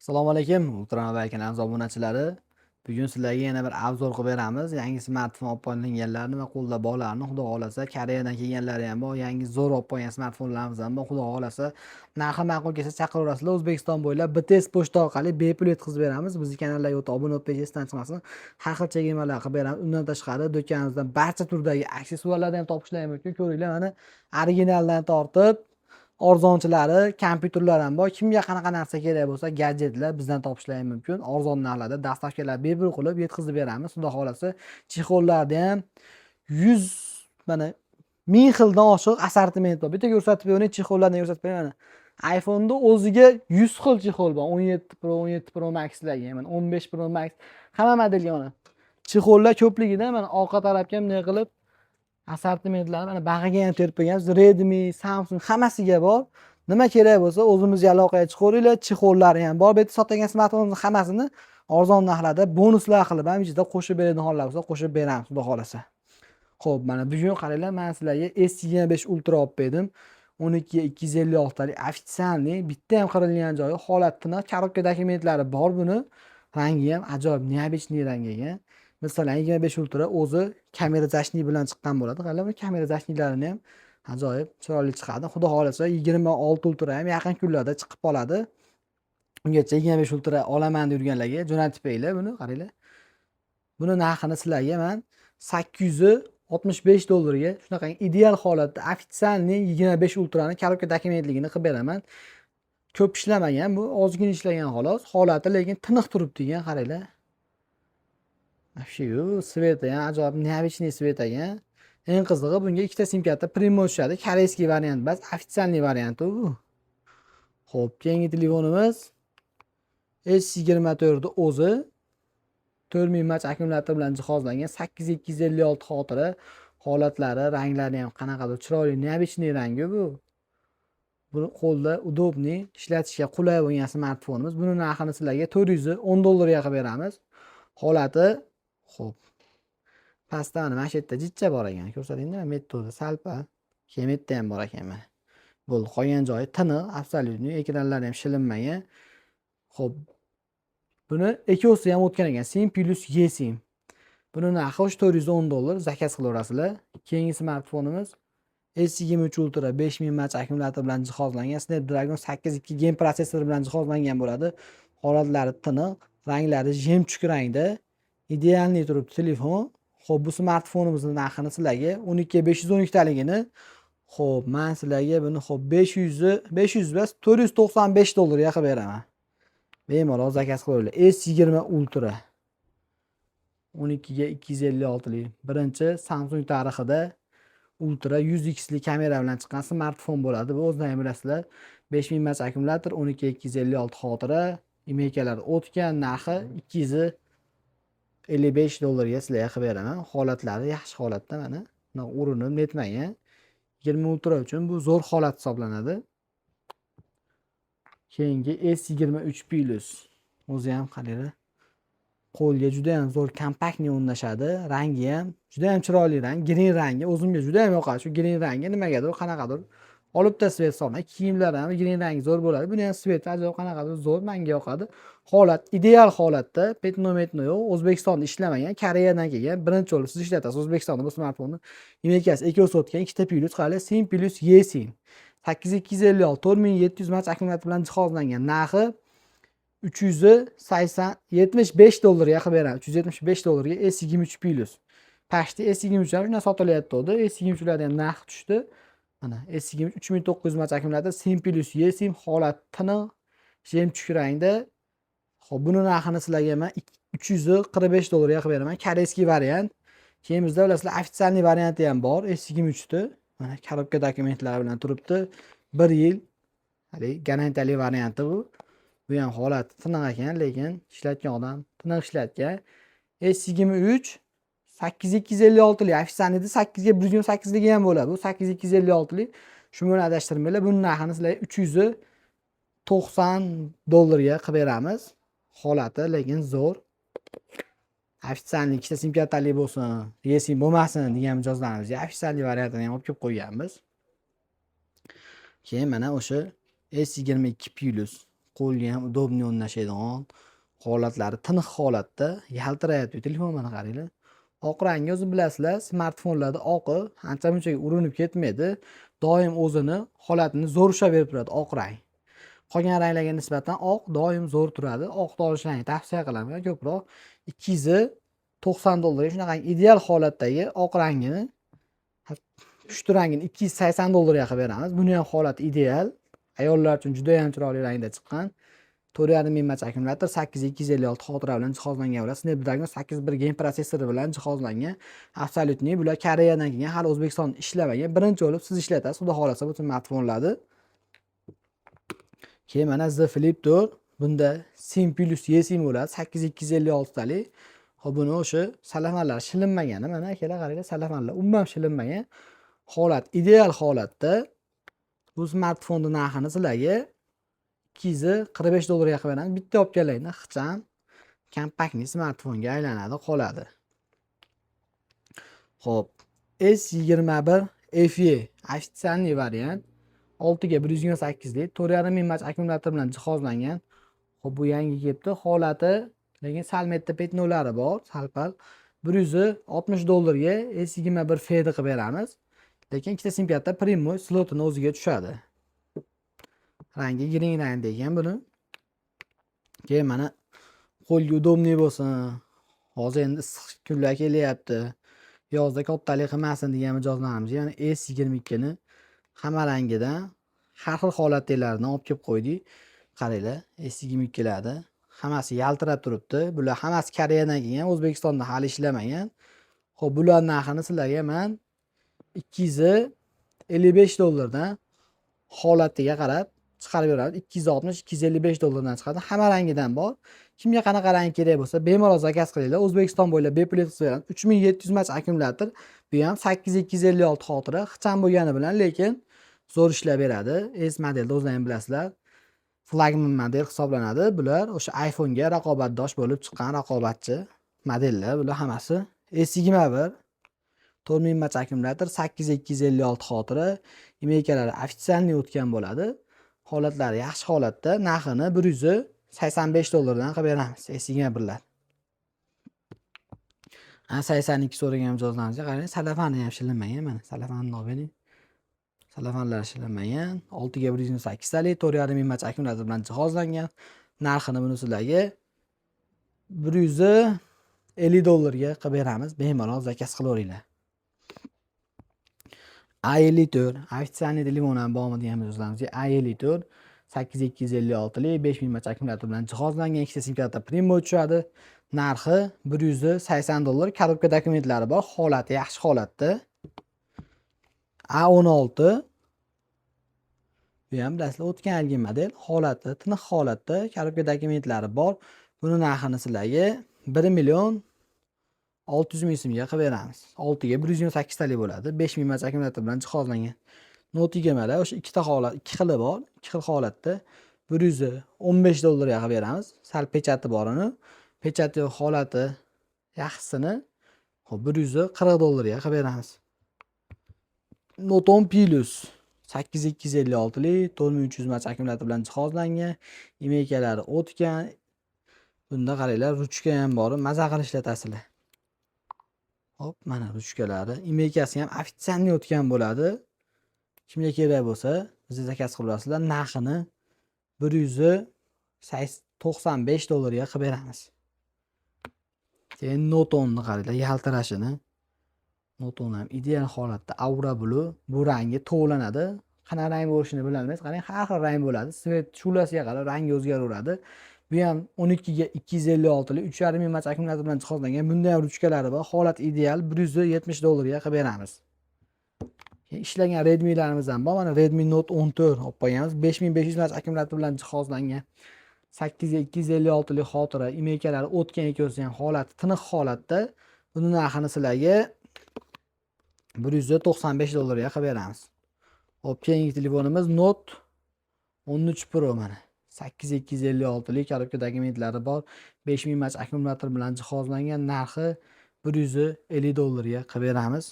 Assalomu alaykum, Ultranovay kanali obunachilari. Bugun sizlarga yana bir obzor qilib beramiz. Yangi smartfon olib olinganlarni va qo'lda borlarni, xudo xolasa Koreyadan kelganlari ham bor, yangi zo'r olib qo'ygan smartfonlarimiz ham bor. Xudo xolasa narxi ma'qul kelsa chaqiraverasizlar. O'zbekiston bo'ylab BTS pochta orqali bepul yetkazib beramiz. Bizning kanallarga o'tib obuna bo'lib pejdan chiqmasin. Har xil chegirmalar qilib beramiz. Undan tashqari do'konimizdan barcha turdagi aksessuarlarni ham topishlari mumkin. Ko'ringlar, mana originaldan tortib arzonchilari, kompyuterlar ham bor. Kimga qanaqa narsa kerak bo'lsa, gadjetlar bizdan topishlari mumkin. Arzon narxlarda dastavkalar bepul qilib yetkazib beramiz. Xudo xolasa, chexollarda ham 100 mana 1000 xildan oshiq assortiment bor. Bitta ko'rsatib bering, chexollarni ko'rsatib bering mana. iPhone'da o'ziga 100 xil chexol bor. 17 Pro, 17 Pro Max'larga, mana 15 Pro Max, hamma modelga mana. Chexollar ko'pligida mana orqa tarafga ham ne qilib assortimentlar mana bag'iga ham terib qo'yganmiz. Redmi, Samsung hammasiga bor. Nima kerak bo'lsa o'zimizga aloqaga chiqaveringlar. Chexollari ham bor. Bu yerda sotgan smartfonimiz hammasini arzon narxlarda bonuslar qilib ham ichida qo'shib beradigan hollar bo'lsa qo'shib beramiz, xudo xolasa. Xo'p, mana bugun qaranglar, men sizlarga S25 Ultra olib berdim. 12 ga 256 talik ofitsialniy, bitta ham qirilgan joyi, holatini, korobka dokumentlari bor buni. Rangi ham ajoyib, neobычный rang ekan. Masalan, 25 Ultra o'zi kamera zashniy bilan chiqqan bo'ladi. Qaranglar, bu kamera zashniylarini ham ajoyib chiroyli chiqadi. Xudo xolasa 26 Ultra ham yaqin kunlarda chiqib qoladi. Ungacha 25 Ultra olaman deb yurganlarga jo'natib qo'yinglar buni, qaranglar. Buni narxini sizlarga men 865 dollarga shunaqa ideal holatda ofitsialniy 25 Ultrani korobka dokumentligini qilib beraman. Ko'p ishlamagan, bu ozgina ishlagan xolos. Holati lekin tiniq turibdi ekan, qaranglar. Shu sveti ham ajoyib neobычный svet ekan. Eng qizig'i, bunga ikkita sim karta primo tushadi. Koreyskiy variant emas, ofitsialniy varianti u. Xo'p, keyingi telefonimiz S24 o'zi 4000 mAh akkumulyator bilan jihozlangan, 8256 xotira, holatlari, ranglari ham qanaqadir chiroyli, neobычный rangi bu. Bu qo'lda udobniy, ishlatishga qulay bo'lgan smartfonimiz. Buni narxini sizlarga 410 dollarga qilib beramiz. Holati xo'p. Pastda mana shu yerda jichcha bor ekan. Ko'rsatinglar, metodi salpa. Keyin metda ham bor ekan mana. Bo'ldi, qolgan joyi tiniq, absolyutniy, ekranlari ham shilinmagan. Xo'p. Buni ekosi ham o'tgan ekan, SIM plus eSIM. Buni narxi 410 dollar, zakaz qilaverasizlar. Keyingi smartfonimiz S23 Ultra 5000 mAh akkumulyator bilan jihozlangan, Snapdragon 82 Gen protsessori bilan jihozlangan bo'ladi. Holatlari tiniq, ranglari jemchuk rangda. Idealniy turibdi telefon. Xo'p, bu smartfonimizning narxini sizlarga 12 ga 512 taligini, xo'p, men sizlarga buni xo'p 500 emas, 495 dollarga qilib beraman. Bemalol zakaz qilaveringlar. S20 Ultra 12 ga 256 lik. Birinchi Samsung tarixida Ultra 100x lik kamera bilan chiqqan smartfon bo'ladi. Bu o'zingizlar bilasizlar. 5000 mAh akkumulyator, 12 ga 256 xotira, imeykalar o'tgan, narxi 255 dollarga sizlarga qilib beraman. Holatlari yaxshi holatda mana. Urinib netmagan. 20 Ultra uchun bu zo'r holat hisoblanadi. Keyingi S23 Plus. O'zi ham qaranglar. Qo'lga juda ham zo'r kompaktni o'rnashadi. Rangi ham juda ham chiroyli rang, green rangi. O'zimga juda ham yoqadi shu green rangi. Nimagadir, qanaqadir olibda svet solmay, kiyimlar ham green rangi zo'r bo'ladi. Buni ham svet ajoyib qanaqadir zo'r, menga yoqadi. Holat ideal holatda, petno yo'q. O'zbekistonda ishlamagan, Koreyadan kelgan. Birinchi bo'lib siz ishlatasiz O'zbekistonda bu smartfonni. Imekasi ekosi o'tgan, ikkita plus qali, SIM plus eSIM. 8256 4700 mAh akkumulyator bilan jihozlangan. Narxi 375 dollarga qilib beramiz. 375 dollarga S23 Plus. Pashti S23 ham shundan sotilyapti edi. S23 larda ham narxi tushdi. Mana S23 3900 mAh akkumulyator, SIM plus eSIM, holat tiniq, jemchuk rangda. Xo'p, buni narxini sizlarga men 345 dollarga qilib beraman. Koreyskiy variant. Keyin bizda bilasizlar, ofitsialniy varianti ham bor, S23 ni. Mana korobka dokumentlari bilan turibdi. 1 yil hali garantiyali varianti bu. Bu ham holati tiniq ekan, lekin ishlatgan odam tiniq ishlatgan. S23 8256 lik, ofitsialniyda 8 ga 128 ligi ham bo'ladi. Bu 8256 lik. Shu bilan adashtirmanglar. Buning narxini sizlarga 390 dollarga qilib beramiz. Holati lekin zo'r. Ofitsialniy ikkita sim kartali bo'lsin, eSIM bo'lmasin degan mijozlarimizga ofitsialniy variantini ham olib kelib qo'yganmiz. Keyin mana o'sha S22 Plus qo'lga ham удобный o'rnashadigan holatlari tiniq holatda yaltirayapti telefon. Mana qaranglar. Oq rangi o'zi bilasizlar, smartfonlarda oqi ancha-munchaga urinib ketmaydi. Doim o'zini holatini zo'r ushlab turadi oq rang. Qolgan ranglarga nisbatan oq doim zo'r turadi. Oqni olishni tavsiya qilaman. Ko'proq $290 shunaqa ideal holatdagi oq rangini, pushti rangini $280 ga qilib beramiz. Buni ham holati ideal. Ayollar uchun juda ham chiroyli rangda chiqqan. 4.5 mAh akkumulyator, 8256 xotira bilan jihozlangan bo'ladi. Snapdragon 81 Gen protsessori bilan jihozlangan. Absolutniy bular Koreyadan kelgan, hali O'zbekistonda ishlamagan. Birinchi bo'lib siz ishlatasiz, xudo xolasa bu smartfonlarni. Keyin mana Z Flip 4. Bunda SIM plus eSIM bo'ladi, 8256 talik. Xo'p, buni o'sha salafanlar shilinmagan, mana akalar qaranglar, salafanlar umuman shilinmagan. Holat ideal holatda. Bu smartfonning narxini sizlarga $245 ga qilib beramiz. Bitta olib kelinglar, ixcham, kompaktni smartfonga aylanadi, qoladi. Xo'p, S21 FE официальный variant 6 ga 128 lik 4.5 mAh akkumulyator bilan jihozlangan. Xo'p, bu yangi kelibdi. Holati lekin sal metta petnolari bor, sal-pal. $160 ga S21 FE ni qilib beramiz. Lekin ikkita sim karta primoy slotini o'ziga tushadi. Rangi green rang degan buni. Keyin mana qo'lga удобный bo'lsin. Hozir endi issiq kunlar kelyapti. Yozda kattalik qilmasin degan mijozlarimiz yana S22 ni hamma rangidan har xil holatdagilarni olib kelib qo'ydik. Qaranglar, S22 larni hammasi yaltirab turibdi. Bular hammasi Koreyadan kelgan, O'zbekistonda hali ishlamagan. Xo'p, bular narxini sizlarga men $255 dan holatiga qarab chiqarib beramiz. $260-255 dan chiqadi. Hamma rangidan bor. Kimga qanaqa rang kerak bo'lsa, bemalol zakaz qilinglar. O'zbekiston bo'ylab bepul yetkazib beramiz. 3700 mAh akkumulyator, bu ham 8256 xotira, ixcham bo'lgani bilan, lekin zo'r ishlab beradi. S modelda o'zlaringiz bilasizlar, flagman model hisoblanadi. Bular o'sha iPhone ga raqobatdosh bo'lib chiqqan raqobatchi modellar. Bular hammasi S21 4.000 mAh akkumulyator, 8256 xotira, imeykalari ofitsialniy o'tgan bo'ladi. Holatlari yaxshi holatda, narxini $185 dan qilib beramiz. S21 lar. 82 so'ragan mijozlarimizga qarang, salafani ham shilinmagan, mana salafanni olib bering. Salafanlar shilinmagan, 6 ga 128 talik, 4.5 mAh akkumulyator bilan jihozlangan. Narxini buni sizlarga $150 ga qilib beramiz. Bemalol zakaz qilaveringlar. A54 ofitsialniy telefon ham bormi degan mijozlarimizga A54 8256 lik 5000 mAh akkumulyator bilan jihozlangan, ikkita sim karta primo tushadi. Narxi $180. Korobka dokumentlari bor, holati yaxshi holatda. A16 bu ham bilasizlar o'tgan yilgi model, holati tiniq holatda, korobka dokumentlari bor. Buni narxini sizlarga 1.600.000 so'mga qilib beramiz. 6 ga 128 talik bo'ladi. 5000 mAh akkumulyator bilan jihozlangan. Note 2 mana o'sha ikkita holat, ikki xili bor, ikki xil holatda $115 ga qilib beramiz. Sal pechati bor uni. Pechati holati yaxshisini hop $140 ga qilib beramiz. Note 10 Plus 8256 lik 4300 mAh akkumulyator bilan jihozlangan. Imeykalari o'tgan. Bunda qaranglar, ruchka ham bor, maza qilib ishlatasizlar. Hop, mana ruchkalari. Imeykasi ham ofitsialniy o'tgan bo'ladi. Kimga kerak bo'lsa, bizga zakaz qilib olasizlar. Narxini $195 ga qilib beramiz. Keyin Note 10 ni qaranglar, yaltirashini. Note 10 ham ideal holatda, aura blue, bu rangi tovlanadi. Qanaqa rang bo'lishini bilmaysiz. Qarang, har xil rang bo'ladi. Svet shulasiga qarab rangi o'zgaraveradi. Bu ham 12 ga 256 lik 3.5 mAh akkumulyator bilan jihozlangan. Bunda ham ruchkalari bor. Holat ideal, $170 ga qilib beramiz. Ishlagan Redmi'larimiz ham bor. Mana Redmi Note 14 olib qo'yamiz. 5500 mAh akkumulyator bilan jihozlangan. 8 ga 256 lik xotira, imeykalari o'tgan ekansi ham holati tiniq holatda. Buni narxini sizlarga $195 ga qilib beramiz. Hop, keyingi telefonimiz Note 13 Pro mana. 8256 lik korobka dokumentlari bor. 5000 mAh akkumulyator bilan jihozlangan. Narxi $150 ga qilib beramiz.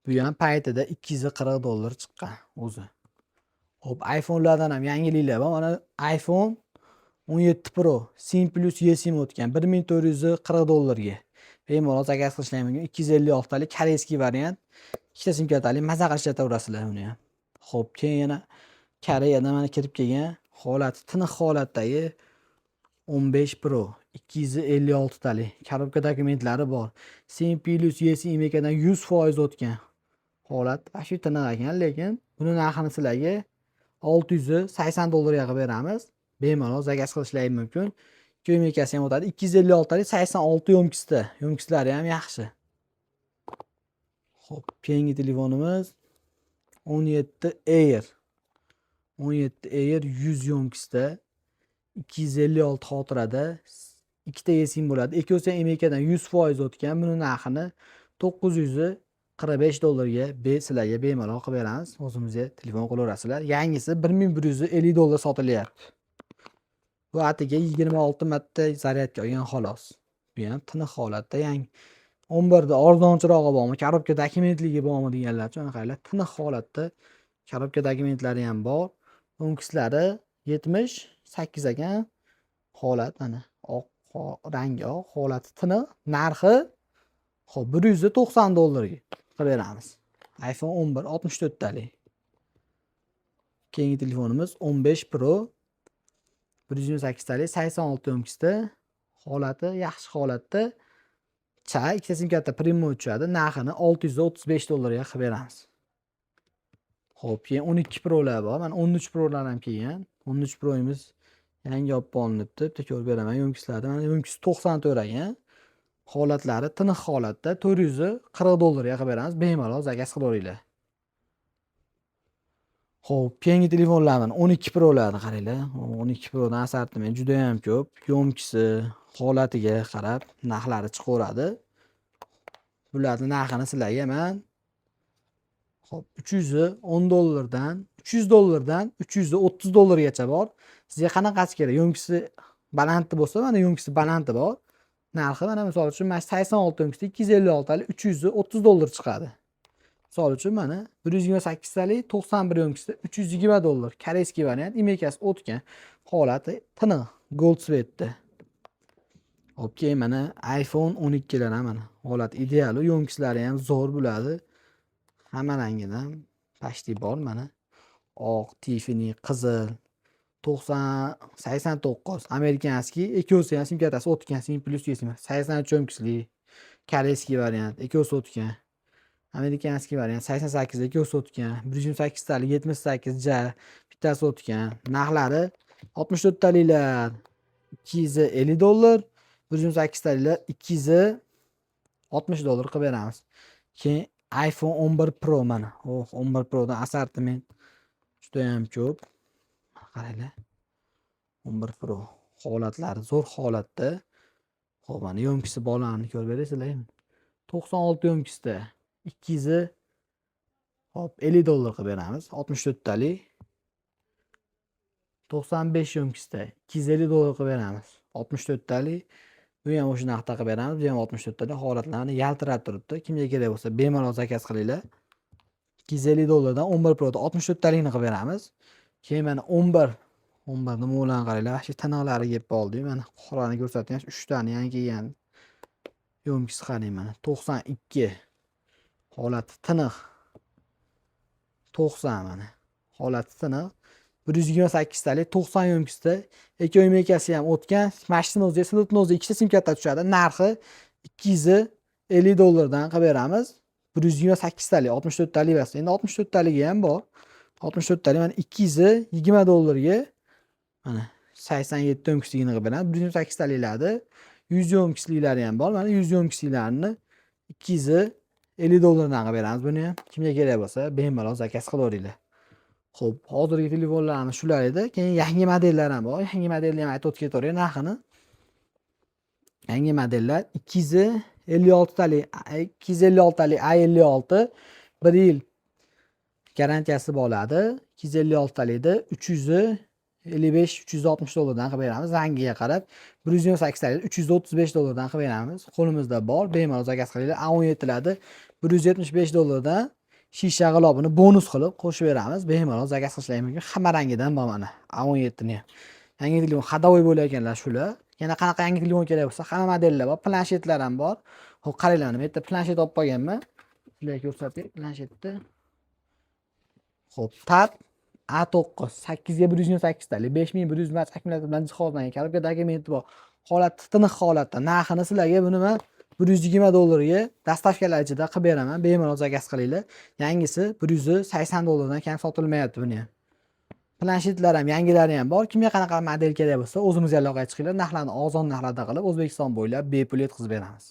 Bu ham paytida $240 chiqqan o'zi. Xo'p, iPhone'lardan ham yangiliklar bor. Mana iPhone 17 Pro SIM plus eSIM o'tgan $1440 ga. Bemalol zakaz qilishingiz mumkin. 256 talik koreyskiy variant. Ikkita sim kartali maza qilib ishlataverasizlar uni ham. Xo'p, keyin yana Koreyadan mana kirib kelgan holati tiniq holatdagi 15 Pro 256 talik korobka dokumentlari bor. SIM plus eSIM ekadan 100% o'tgan. Holat ashi tiniq ekan, lekin buni narxini sizlarga $680 qilib beramiz. Bemalol zakaz qilishingiz mumkin. Ko'mekasi ham o'tadi. 256 talik 86 yomkisda. Yomkislari ham yaxshi. Xo'p, keyingi telefonimiz 17 Air. 17 Air 100 yomkisda 256 xotirada ikkita eSIM bo'ladi. Ikkosi ham MKdan 100% o'tgan. Buni narxini $945 sizlarga bemalol qilib beramiz. O'zimizga telefon qilaverasizlar. Yangisi $1150 sotilyapti. Bu atiga 26 marta zaryadga olgan xolos. Bu ham tiniq holatda yangi. 11 da arzonchirog'i bormi, korobka dokumentligi bormi deganlar uchun qaranglar, tiniq holatda korobka dokumentlari ham bor. O'nkislari 78 ekan. Holat mana oq rangi oq, holati tiniq, narxi xo'p $190 ga qilib beramiz. iPhone 11 64 talik. Keyingi telefonimiz 15 Pro 128 talik 86 yomkisda. Holati yaxshi holatda. Ikkita sim karta primo tushadi. Narxini $635 ga qilib beramiz. Xo'p, keyin 12 Pro'lar bor. Mana 13 Pro'lar ham kelgan. 13 Pro'miz yangi olib olinibdi. Bitta ko'rib beraman yomkislari. Mana yomkisi 94 ekan. Holatlari tiniq holatda $440 ga qilib beramiz. Bemalol zakaz qilaveringlar. Xo'p, keyingi telefonlardan 12 Pro'larni qaranglar. 12 Pro'dan assortiment juda ham ko'p. Yomkisi, holatiga qarab narxlari chiqaveradi. Bularning narxini sizlarga men xo'p, $310 $300 $330 gacha bor. Sizga qanaqasi kerak? Yomkisi balandti bo'lsa, mana yomkisi balandti bor. Narxi mana misol uchun 86 yomkisda 256 talik $330 chiqadi. Misol uchun mana 128 talik 91 yomkisda $320. Koreyskiy variant, imekasi o'tgan. Holati tiniq, gold svetda. Xo'p, keyin mana iPhone 12 lar ham mana holat ideal, yomkislari ham zo'r bo'ladi. Hamma rangidan pashti bor mana. Oq, Tiffany, qizil 89 amerikanskiy, ikkosi ham sim kartasi o'tgan, sim plus eSIM 83 yomkisli koreyskiy variant, ikkosi o'tgan. Amerikanskiy variant 88 ikkosi o'tgan, 128 talik 78 ja bittasi o'tgan. Narxlari 64 taliklar $250, 128 taliklar $260 qilib beramiz. Keyin iPhone 11 Pro mana. 11 Prodan assortiment juda ham ko'p. Qaranglar. 11 Pro holatlari zo'r holatda. Xo'p, mana yomkisi borlarini ko'rib berasizlarmi? 96 yomkisda $250 qilib beramiz. 64 talik 95 yomkisda $250 qilib beramiz. 64 talik bu ham o'sha narxda qilib beramiz. Bu ham 64 talik holatlarni yaltirab turibdi. Kimga kerak bo'lsa bemalol zakaz qilinglar. $250 dan 11 Pro da 64 talikni qilib beramiz. Keyin mana 11 ni mo'lan qaranglar. Shu tanoqlari yeb qoldi. Mana qorani ko'rsatyapman. 3 tani yangi kelgan. Yomkisi qarang mana 92. Holati tiniq. 90 mana. Holati tiniq. 128 talik 90 yomkisda. Ikki mekasi ham o'tgan. Mashina o'zi, slotni o'zi ikkita sim karta tushadi. Narxi $250 dan qilib beramiz. 128 talik 64 talik emas. Endi 64 taligi ham bor. 64 talik mana $220 ga mana 87 yomkisligini qilib beramiz. 128 taliklarni 100 yomkisliklari ham bor. Mana 100 yomkisliklarini $250 dan qilib beramiz. Buni ham kimga kerak bo'lsa bemalol zakaz qilaveringlar. Xo'p, hozirgi telefonlarimiz shular edi. Keyin yangi modellar ham bor. Yangi modelni ham aytib ketaveray narxini. Yangi modellar 256 talik A56 1 yil garantiyasi bo'ladi. 256 talikda $355-360 dan qilib beramiz. Rangiga qarab 128 talikda $335 dan qilib beramiz. Qo'limizda bor, bemalol zakaz qilinglar. A17 larda $175 dan shisha g'ilofini bonus qilib qo'shib beramiz. Bemalol zakaz qilishlaringiz mumkin. Hamma rangidan bor mana. A17 ni. Yangi telefon hadovoy bo'layotganlar shular. Yana qanaqa yangi telefon kerak bo'lsa, hamma modellar bor, planshetlar ham bor. Xo'p, qaranglar, men yerda planshet olib qolganman. Sizlarga ko'rsatay, planshetni. Xo'p, Tab A9 8 ga 128 talik 5100 mat akkumulyator bilan jihozlangan. Korobkadagi elementi bor. Holat tiniq holatda. Narxini sizlarga buni men $120 dastavkalar ichida qilib beraman. Bemalol zakaz qilinglar. Yangisi $180 kam sotilmayapti buni ham. Planshetlar ham yangilari ham bor. Kimga qanaqa model kerak bo'lsa, o'zimizga aloqaga chiqinglar. Narxlarni arzon narxlarda qilib O'zbekiston bo'ylab bepul yetkazib beramiz.